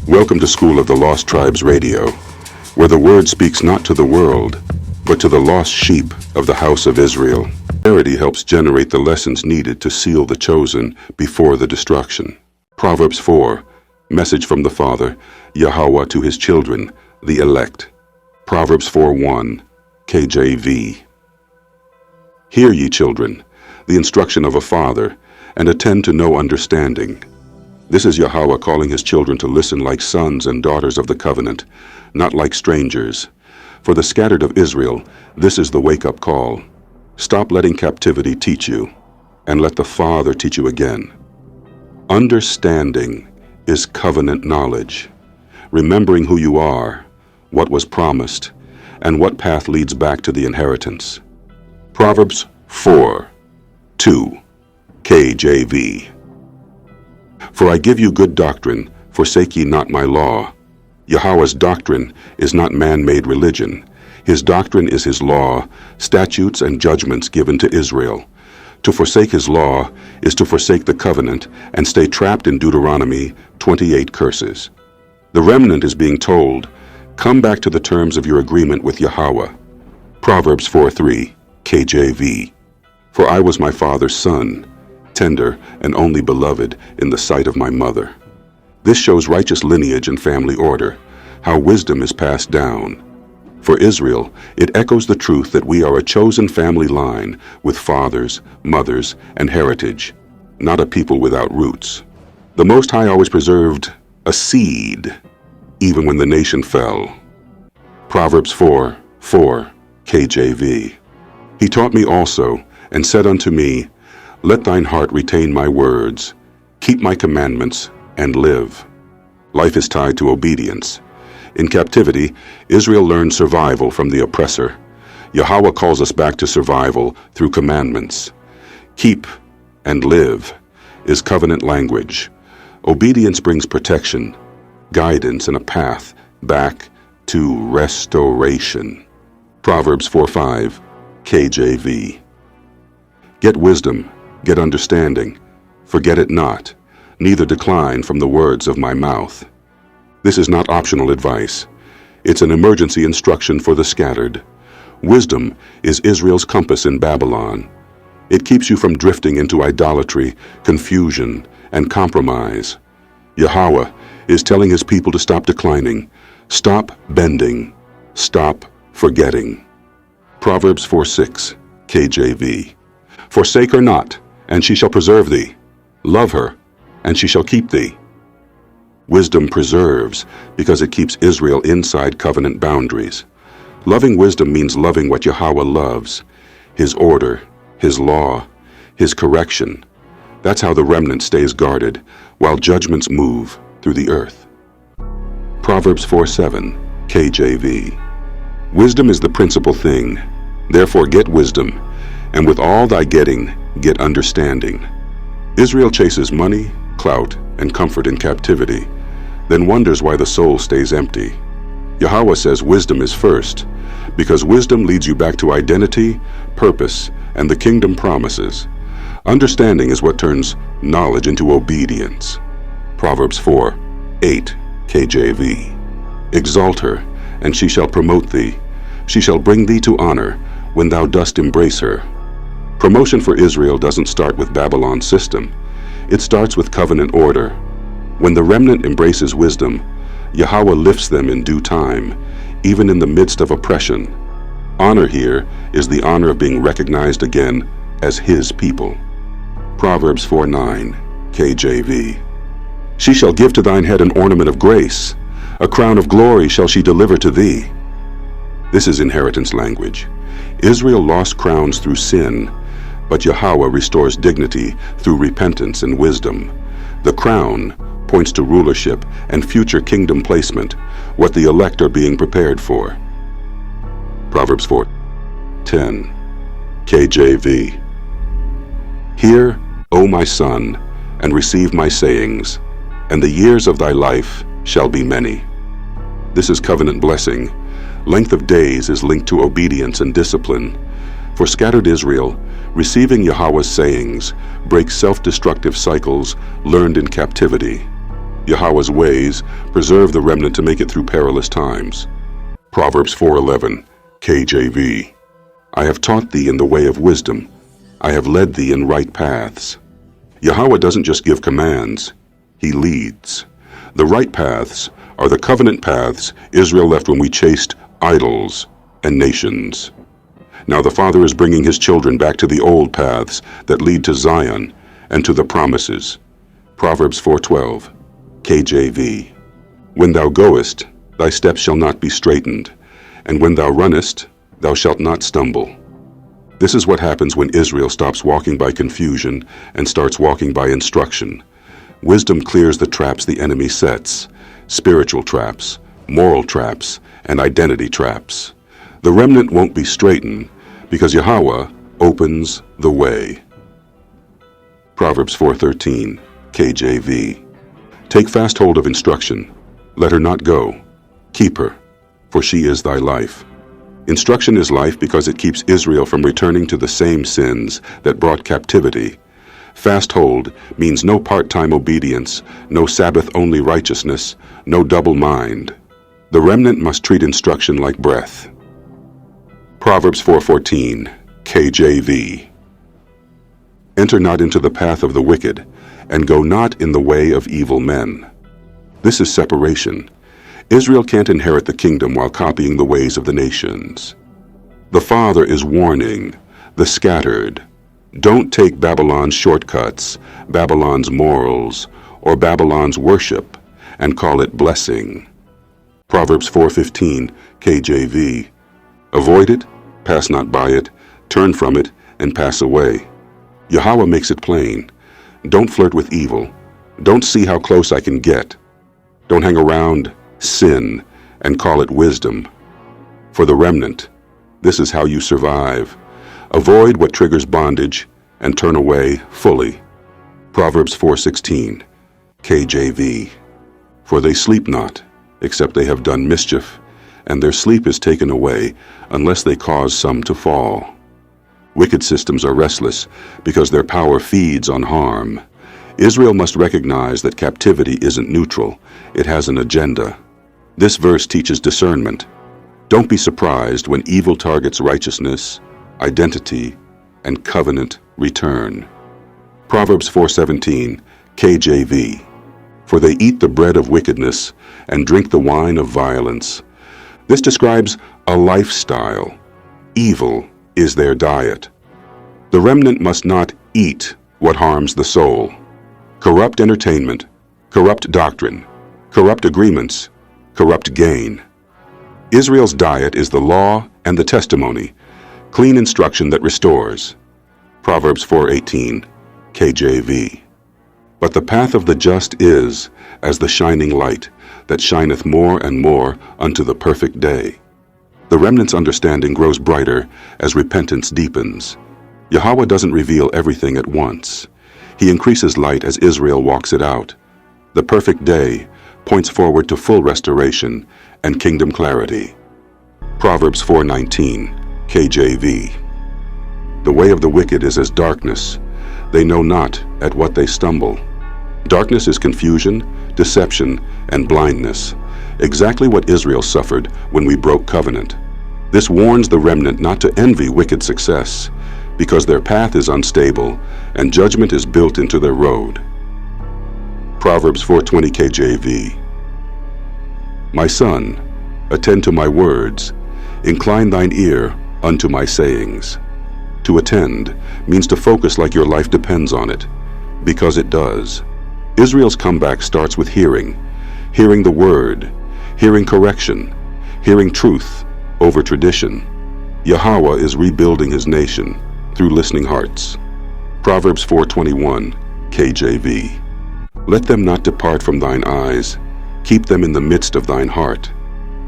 Welcome to School of the Lost Tribes Radio, where the Word speaks not to the world, but to the lost sheep of the house of Israel. Clarity helps generate the lessons needed to seal the chosen before the destruction. Proverbs 4, message from the Father, Yahawah to his children, the elect. Proverbs 4:1, KJV. Hear ye children, the instruction of a father, and attend to no understanding. This is Yahawah calling his children to listen like sons and daughters of the covenant, not like strangers. For the scattered of Israel, this is the wake-up call. Stop letting captivity teach you, and let the Father teach you again. Understanding is covenant knowledge, remembering who you are, what was promised, and what path leads back to the inheritance. Proverbs 4:2, KJV. For I give you good doctrine, forsake ye not my law. Yahawah's doctrine is not man-made religion. His doctrine is his law, statutes and judgments given to Israel. To forsake his law is to forsake the covenant and stay trapped in Deuteronomy 28 curses. The remnant is being told, come back to the terms of your agreement with Yahawah. Proverbs 4:3, KJV. For I was my father's son, tender and only beloved in the sight of my mother. This shows righteous lineage and family order, how wisdom is passed down. For Israel, it echoes the truth that we are a chosen family line with fathers, mothers, and heritage, not a people without roots. The Most High always preserved a seed, even when the nation fell. Proverbs 4:4, KJV. He taught me also, and said unto me, let thine heart retain my words, keep my commandments, and live. Life is tied to obedience. In captivity, Israel learned survival from the oppressor. Yahawah calls us back to survival through commandments. Keep and live is covenant language. Obedience brings protection, guidance, and a path back to restoration. Proverbs 4:5, KJV. Get wisdom, get understanding, forget it not, neither decline from the words of my mouth. This is not optional advice. It's an emergency instruction for the scattered. Wisdom is Israel's compass in Babylon. It keeps you from drifting into idolatry, confusion, and compromise. Yahawah is telling his people to stop declining, stop bending, stop forgetting. Proverbs 4:6, KJV. Forsake her not, and she shall preserve thee. Love her, and she shall keep thee. Wisdom preserves because it keeps Israel inside covenant boundaries. Loving wisdom means loving what Yahawah loves, his order, his law, his correction. That's how the remnant stays guarded while judgments move through the earth. Proverbs 4:7, KJV. Wisdom is the principal thing. Therefore get wisdom, and with all thy getting, get understanding. Israel chases money, clout, and comfort in captivity, then wonders why the soul stays empty. Yahawah says wisdom is first, because wisdom leads you back to identity, purpose, and the kingdom promises. Understanding is what turns knowledge into obedience. Proverbs 4:8, KJV. Exalt her, and she shall promote thee. She shall bring thee to honor when thou dost embrace her. Promotion for Israel doesn't start with Babylon's system. It starts with covenant order. When the remnant embraces wisdom, Yahawah lifts them in due time, even in the midst of oppression. Honor here is the honor of being recognized again as his people. Proverbs 4:9, KJV. She shall give to thine head an ornament of grace. A crown of glory shall she deliver to thee. This is inheritance language. Israel lost crowns through sin, but Yahawah restores dignity through repentance and wisdom. The crown points to rulership and future kingdom placement, what the elect are being prepared for. Proverbs 4:10, KJV. Hear, O my son, and receive my sayings, and the years of thy life shall be many. This is covenant blessing. Length of days is linked to obedience and discipline. For scattered Israel, receiving Yahawah's sayings breaks self-destructive cycles learned in captivity. Yahawah's ways preserve the remnant to make it through perilous times. Proverbs 4:11, KJV. I have taught thee in the way of wisdom. I have led thee in right paths. Yahawah doesn't just give commands, he leads. The right paths are the covenant paths Israel left when we chased idols and nations. Now the Father is bringing his children back to the old paths that lead to Zion and to the promises. Proverbs 4:12, KJV. When thou goest, thy steps shall not be straitened, and when thou runnest, thou shalt not stumble. This is what happens when Israel stops walking by confusion and starts walking by instruction. Wisdom clears the traps the enemy sets, spiritual traps, moral traps, and identity traps. The remnant won't be straitened because Yahawah opens the way. Proverbs 4:13, KJV. Take fast hold of instruction. Let her not go. Keep her, for she is thy life. Instruction is life because it keeps Israel from returning to the same sins that brought captivity. Fast hold means no part-time obedience, no Sabbath-only righteousness, no double mind. The remnant must treat instruction like breath. Proverbs 4:14, KJV. Enter not into the path of the wicked, and go not in the way of evil men. This is separation. Israel can't inherit the kingdom while copying the ways of the nations. The Father is warning the scattered. Don't take Babylon's shortcuts, Babylon's morals, or Babylon's worship and call it blessing. Proverbs 4:15, KJV. Avoid it, pass not by it, turn from it, and pass away. Yahawah makes it plain. Don't flirt with evil. Don't see how close I can get. Don't hang around sin and call it wisdom. For the remnant, this is how you survive. Avoid what triggers bondage and turn away fully. Proverbs 4:16, KJV. For they sleep not, except they have done mischief, and their sleep is taken away unless they cause some to fall. Wicked systems are restless because their power feeds on harm. Israel must recognize that captivity isn't neutral, it has an agenda. This verse teaches discernment. Don't be surprised when evil targets righteousness, identity, and covenant return. Proverbs 4:17, KJV. For they eat the bread of wickedness and drink the wine of violence. This describes a lifestyle. Evil is their diet. The remnant must not eat what harms the soul. Corrupt entertainment, corrupt doctrine, corrupt agreements, corrupt gain. Israel's diet is the law and the testimony, clean instruction that restores. Proverbs 4:18, KJV. But the path of the just is as the shining light that shineth more and more unto the perfect day. The remnant's understanding grows brighter as repentance deepens. Yahawah doesn't reveal everything at once. He increases light as Israel walks it out. The perfect day points forward to full restoration and kingdom clarity. Proverbs 4:19, KJV. The way of the wicked is as darkness. They know not at what they stumble. Darkness is confusion, deception, and blindness, exactly what Israel suffered when we broke covenant. This warns the remnant not to envy wicked success, because their path is unstable and judgment is built into their road. Proverbs 4:20, KJV. My son, attend to my words, incline thine ear unto my sayings. To attend means to focus like your life depends on it, because it does. Israel's comeback starts with hearing the word, hearing correction, hearing truth over tradition. Yahawah is rebuilding his nation through listening hearts. Proverbs 4:21, KJV. Let them not depart from thine eyes, keep them in the midst of thine heart.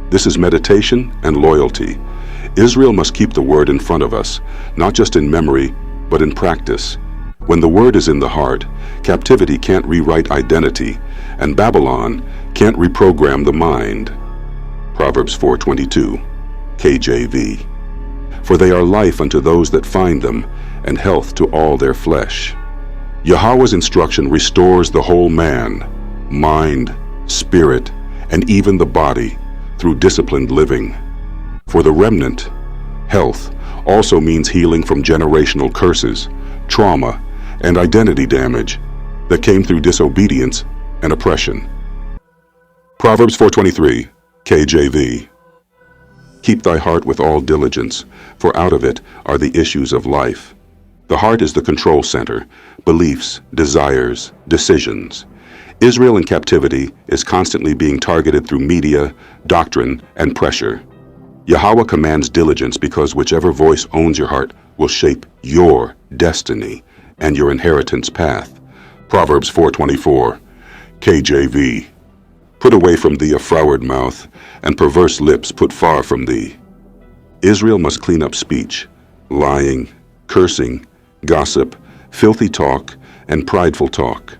This is meditation and loyalty. Israel must keep the word in front of us, not just in memory, but in practice. When the word is in the heart, captivity can't rewrite identity, and Babylon can't reprogram the mind. Proverbs 4:22, KJV. For they are life unto those that find them, and health to all their flesh. Yahawah's instruction restores the whole man, mind, spirit, and even the body through disciplined living. For the remnant, health also means healing from generational curses, trauma, and identity damage that came through disobedience and oppression. Proverbs 4:23, KJV. Keep thy heart with all diligence, for out of it are the issues of life. The heart is the control center, beliefs, desires, decisions. Israel in captivity is constantly being targeted through media, doctrine, and pressure. Yahawah commands diligence because whichever voice owns your heart will shape your destiny and your inheritance path. Proverbs 4:24, KJV. Put away from thee a froward mouth, and perverse lips put far from thee. Israel must clean up speech, lying, cursing, gossip, filthy talk, and prideful talk.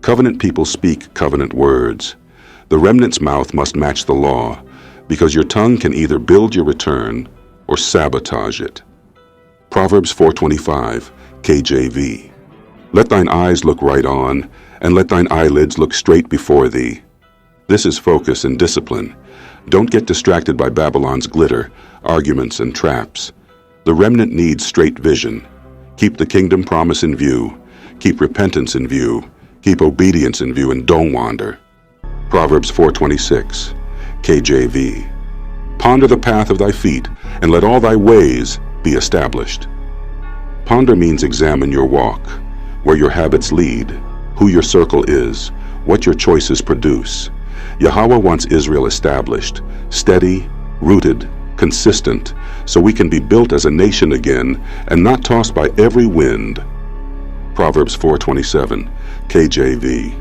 Covenant people speak covenant words. The remnant's mouth must match the law, because your tongue can either build your return or sabotage it. Proverbs 4:25, KJV. Let thine eyes look right on, and let thine eyelids look straight before thee. This is focus and discipline. Don't get distracted by Babylon's glitter, arguments, and traps. The remnant needs straight vision. Keep the kingdom promise in view. Keep repentance in view. Keep obedience in view, and don't wander. Proverbs 4:26, KJV. Ponder the path of thy feet, and let all thy ways be established. Ponder means examine your walk, where your habits lead, who your circle is, what your choices produce. Yahawah wants Israel established, steady, rooted, consistent, so we can be built as a nation again and not tossed by every wind. Proverbs 4:27, KJV.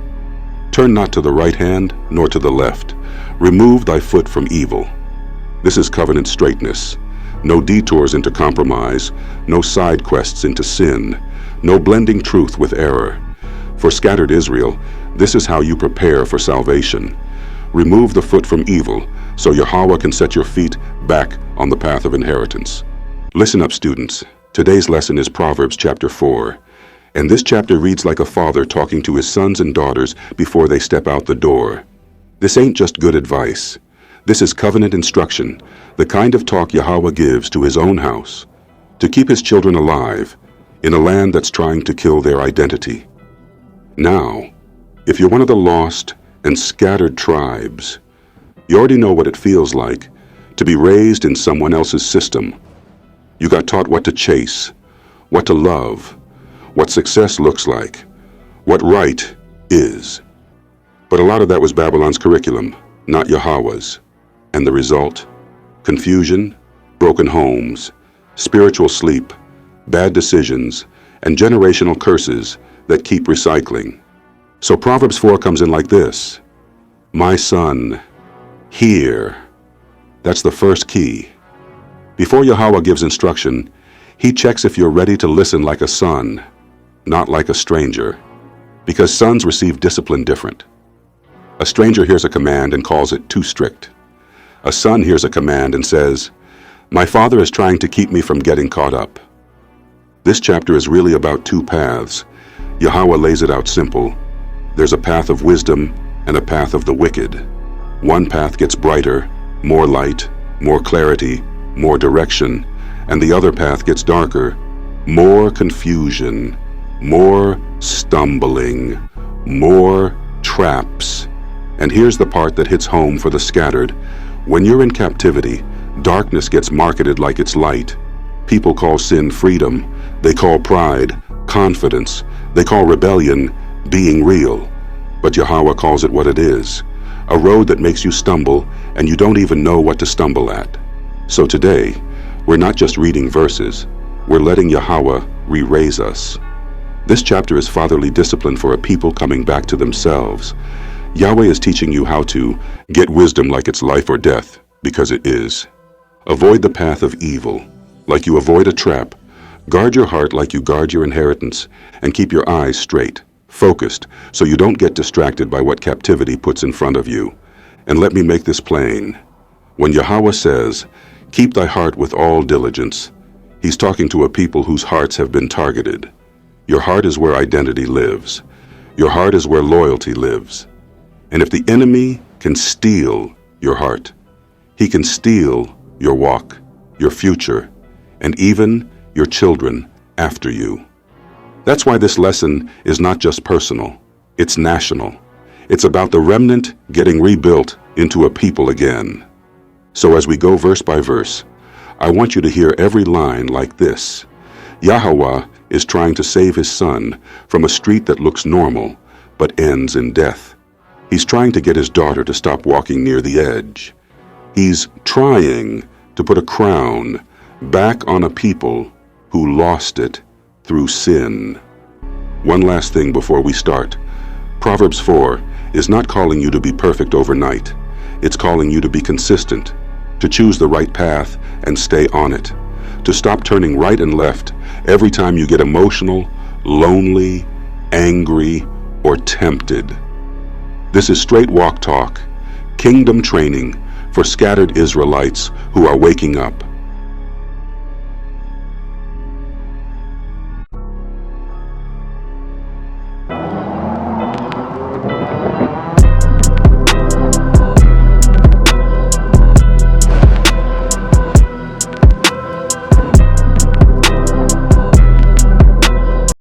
Turn not to the right hand nor to the left. Remove thy foot from evil. This is covenant straightness. No detours into compromise, no side quests into sin, no blending truth with error. For scattered Israel, this is how you prepare for salvation. Remove the foot from evil, so Yahawah can set your feet back on the path of inheritance. Listen up, students. Today's lesson is Proverbs chapter 4, and this chapter reads like a father talking to his sons and daughters before they step out the door. This ain't just good advice. This is covenant instruction, the kind of talk Yahawah gives to his own house, to keep his children alive in a land that's trying to kill their identity. Now, if you're one of the lost and scattered tribes, you already know what it feels like to be raised in someone else's system. You got taught what to chase, what to love, what success looks like, what right is. But a lot of that was Babylon's curriculum, not Yahawah's. And the result? Confusion, broken homes, spiritual sleep, bad decisions, and generational curses that keep recycling. So Proverbs 4 comes in like this. My son, hear. That's the first key. Before Yahawah gives instruction, he checks if you're ready to listen like a son, not like a stranger, because sons receive discipline different. A stranger hears a command and calls it too strict. A son hears a command and says, my father is trying to keep me from getting caught up. This chapter is really about two paths. Yahawah lays it out simple. There's a path of wisdom and a path of the wicked. One path gets brighter, more light, more clarity, more direction, and the other path gets darker, more confusion, more stumbling, more traps. And here's the part that hits home for the scattered. When you're in captivity, darkness gets marketed like it's light. People call sin freedom. They call pride confidence. They call rebellion being real. But Yahawah calls it what it is, a road that makes you stumble and you don't even know what to stumble at. So today, we're not just reading verses, we're letting Yahawah re-raise us. This chapter is fatherly discipline for a people coming back to themselves. Yahweh is teaching you how to get wisdom like it's life or death, because it is. Avoid the path of evil, like you avoid a trap. Guard your heart like you guard your inheritance, and keep your eyes straight, focused, so you don't get distracted by what captivity puts in front of you. And let me make this plain. When Yahawah says, keep thy heart with all diligence, he's talking to a people whose hearts have been targeted. Your heart is where identity lives. Your heart is where loyalty lives. And if the enemy can steal your heart, he can steal your walk, your future, and even your children after you. That's why this lesson is not just personal, it's national. It's about the remnant getting rebuilt into a people again. So as we go verse by verse, I want you to hear every line like this. Yahawah is trying to save his son from a street that looks normal but ends in death. He's trying to get his daughter to stop walking near the edge. He's trying to put a crown back on a people who lost it through sin. One last thing before we start. Proverbs 4 is not calling you to be perfect overnight. It's calling you to be consistent, to choose the right path and stay on it, to stop turning right and left every time you get emotional, lonely, angry, or tempted. This is straight walk talk, kingdom training for scattered Israelites who are waking up.